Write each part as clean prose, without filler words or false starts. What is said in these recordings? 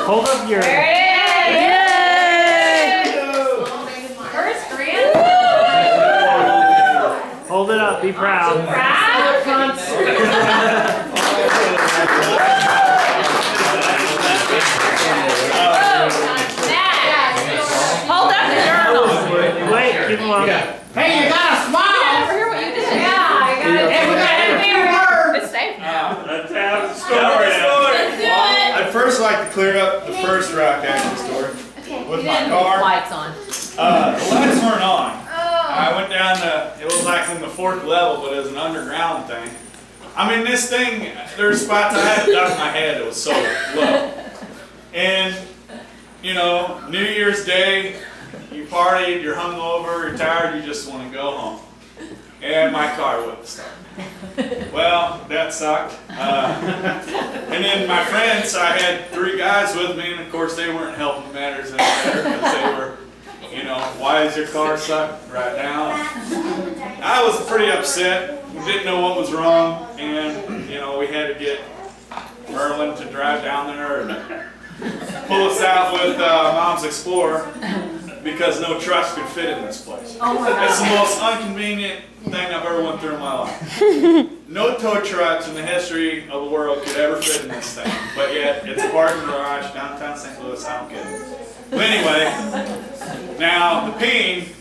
Hold up your. There it is! Yay! First grand? Hold it up. Be proud. Proud? Hold up the journal. Wait, keep them up. Hey, you gotta smile! Never hear what you did. Yeah, I got it. Hey, we got a new word! It's safe. Let's have the story. Let's do it. I'd first like to clear up the first rock action story with my car. Lights on. The lights weren't on. I went down it was like in the 4th level, but it was an underground thing. I mean, this thing, there's spots I had to duck my head, it was so low. And, you know, New Year's Day, you partied, you're hungover, you're tired, you just want to go home. And my car wouldn't start. Well, that sucked. And then my friends, I had 3 guys with me, and of course they weren't helping matters any better because they were, you know, why does your car suck right now? I was pretty upset, didn't know what was wrong, and, you know, we had to get Merlin to drive down there and pull us out with Mom's Explorer because no trucks could fit in this place. Oh my God. It's the most inconvenient thing I've ever went through in my life. No tow trucks in the history of the world could ever fit in this thing, but yet it's a parking garage downtown St. Louis. I don't get it. But anyway, now the peeing,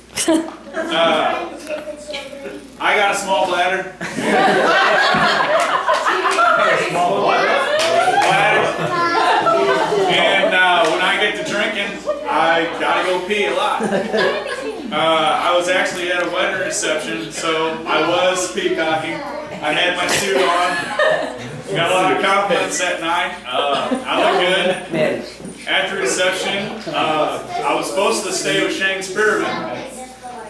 I got a small bladder. And when I get to drinking, I gotta go pee a lot. I was actually at a wedding reception, so I was peacocking. I had my suit on. Got a lot of compliments that night. I look good. After reception, I was supposed to stay with Shane Spearman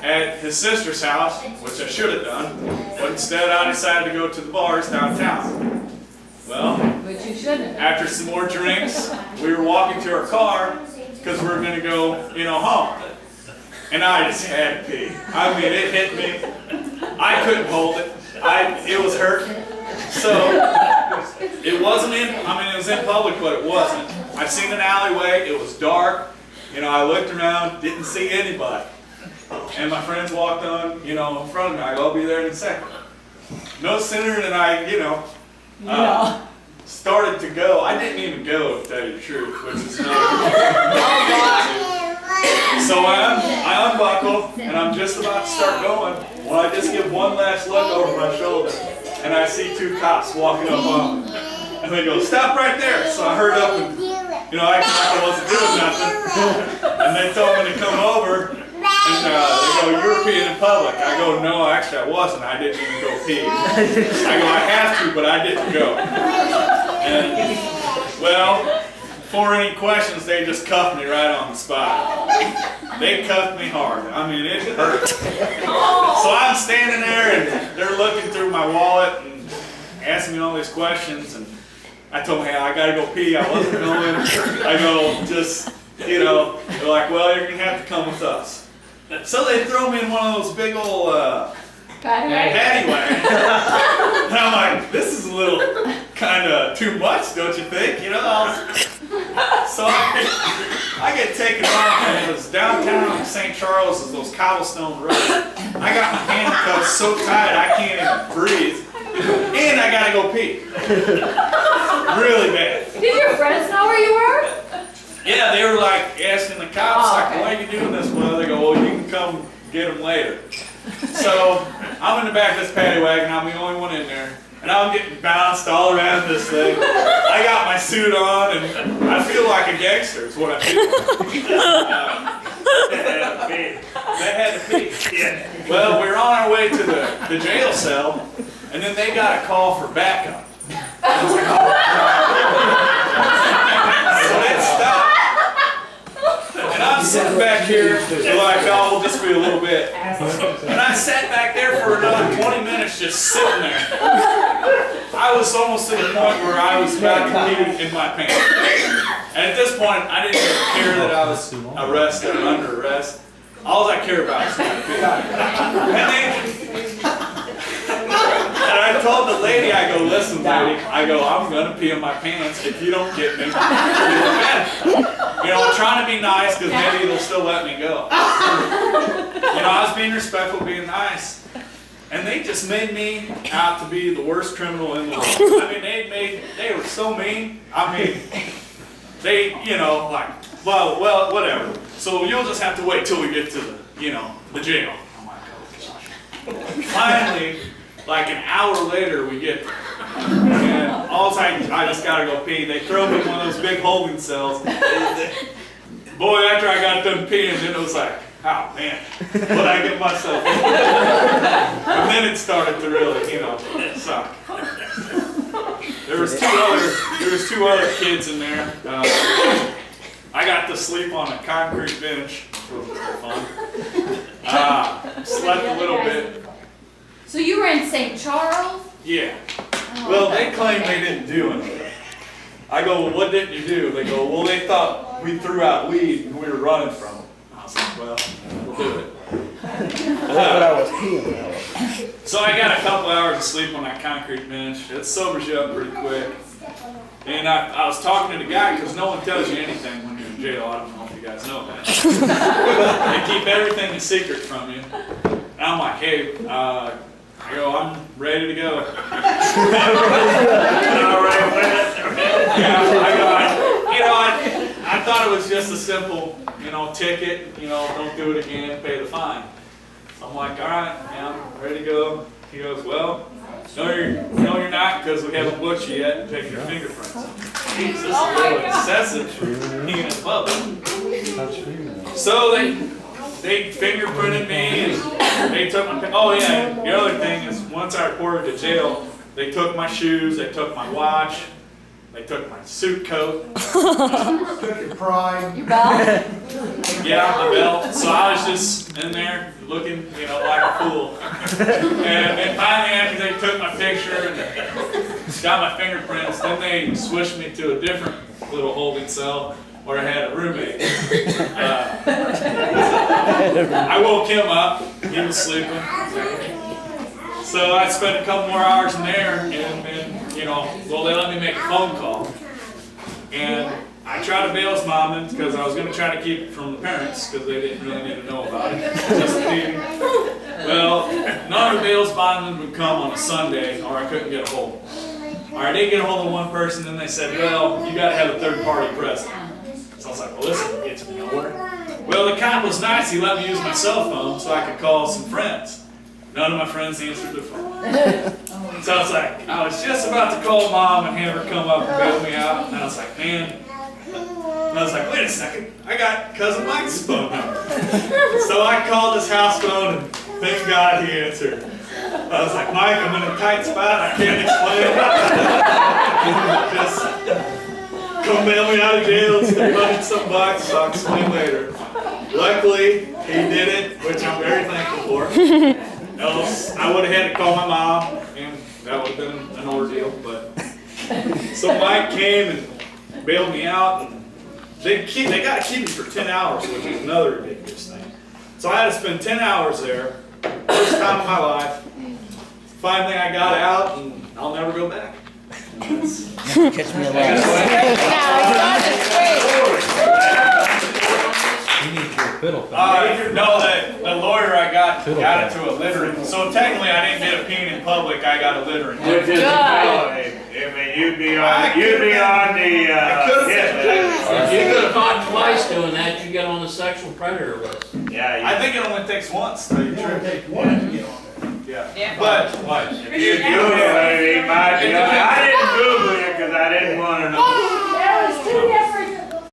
at his sister's house, which I should have done, but instead I decided to go to the bars downtown. Well, But you shouldn't. after some more drinks, we were walking to our car because we were going to go, you know, home. And I just had to pee. I mean, it hit me. I couldn't hold it. It was hurting. So, it wasn't in, I mean, it was in public, but it wasn't. I seen an alleyway, it was dark. You know, I looked around, didn't see anybody. And my friends walked on, you know, in front of me. I go, I'll be there in a second. No sooner than I, you know, started to go. I didn't even go, to tell you the truth, which is not. So I unbuckle, and I'm just about to start going. Well, I just give one last look over my shoulder, and I see 2 cops walking up on me. And they go, stop right there. So I hurried up and, you know, acting like I wasn't doing nothing. And they told me to come over, and they go, you were peeing in public. I go, no, actually I wasn't. I didn't even go pee. I go, I have to, but I didn't go. And, well, before any questions, they just cuffed me right on the spot. They cuffed me hard. I mean, it hurt. So I'm standing there, and they're looking through my wallet and asking me all these questions. And I told them, hey, I gotta go pee. I wasn't going. I go, just, you know, they're like, well, you're gonna have to come with us. So they throw me in one of those big old paddy wagon. And I'm like, this is a little kind of too much, don't you think? You know? So I get taken off, and it was downtown St. Charles, is those cobblestone roads. I got my handcuffs so tight I can't even breathe. And I gotta go pee. Really bad. Did your friends know where you were? Yeah, they were like asking the cops, like, why are you doing this? Well, they go, well, you can come get them later. So I'm in the back of this paddy wagon, I'm the only one in there. And I'm getting bounced all around this thing. I got my suit on, and I feel like a gangster is what I feel. They had to pee. Yeah. Well, we were on our way to the jail cell, and then they got a call for backup. I was like, oh. So that stopped. And I'm sitting back here, like, oh, we'll just be a little bit. And I sat back there for another 20 minutes just sitting there. I was almost to the point where I was about to pee in my pants. And at this point, I didn't even care that I was arrested or under arrest. All I care about is my pee. And then I told the lady, I go, listen, lady, I go, I'm gonna pee in my pants if you don't get me. You know, I'm trying to be nice because maybe they'll still let me go. You know, I was being respectful, being nice. And they just made me out to be the worst criminal in the world. I mean, they were so mean. I mean, they, you know, like, well, whatever. So you'll just have to wait till we get to the, you know, the jail. I'm like, oh gosh. Finally, like an hour later, we get there. And all of a sudden, I just gotta go pee. They throw me in one of those big holding cells. Boy, after I got done peeing, then it was like, oh man, what I get myself into? And then it started to really, you know, suck. There was two other kids in there. I got to sleep on a concrete bench, which was really fun. Slept a little bit. So you were in St. Charles? Yeah. Oh, Well, okay. they claim they didn't do anything. I go, well, what didn't you do? They go, well, they thought we threw out weed and we were running from them. I was like, well, we'll do it. So I got a couple hours of sleep on that concrete bench. It sobers you up pretty quick. And I was talking to the guy because no one tells you anything when you're in jail. I don't know if you guys know that. They keep everything a secret from you. And I'm like, hey, I go, I'm ready to go. I thought it was just a simple, you know, ticket, you know, don't do it again, pay the fine. I'm like, all right, yeah, I'm ready to go. He goes, well, no, you're not, because we haven't booked you yet and taken your fingerprints. Jeez, this is a little excessive for being in public. So they fingerprinted me and they took my, oh yeah, the other thing is once I reported to jail, they took my shoes, they took my watch, they took my suit coat. Took your pride. Your belt? Yeah, the belt. So I was just in there looking, you know, like a fool. And finally after they took my picture and got my fingerprints, then they switched me to a different little holding cell where I had a roommate. I woke him up, he was sleeping. So I spent a couple more hours in there and then, you know, well, they let me make a phone call. And I tried to bail his mom in because I was going to try to keep it from the parents because they didn't really need to know about it. Just me. Well, none of the bail's bondmen would come on a Sunday or I couldn't get a hold of them. Or I did get a hold of one person and they said, well, you got to have a third party present. So I was like, well, this gets me nowhere. Well, the cop was nice. He let me use my cell phone so I could call some friends. None of my friends answered their phone. So I was like, I was just about to call mom and have her come up and bail me out. And I was like, man. And I was like, wait a second. I got Cousin Mike's phone number. So I called his house phone and thank God he answered. I was like, Mike, I'm in a tight spot. I can't explain. Just come bail me out of jail. It's $100 some bucks. So I'll explain later. Luckily, he did it, which I'm very thankful for. Else, I would have had to call my mom, and that would have been an ordeal. But so Mike came and bailed me out. And they got to keep me for 10 hours, which is another ridiculous thing. So I had to spend 10 hours there, first time in my life. Finally, I got out, and I'll never go back. Catch me alive. No, the lawyer I got it to a littering. So technically, I didn't get a peeing in public. I got a littering. Which is a felony. I mean, you'd be on the hit list. If you get caught twice doing that, you get on the sexual predator list. Yeah, I think it only takes once. To tell you the truth. Take one to get on Yeah. Yeah. But if you Google it, he might be on. I didn't Google it because I didn't want to know.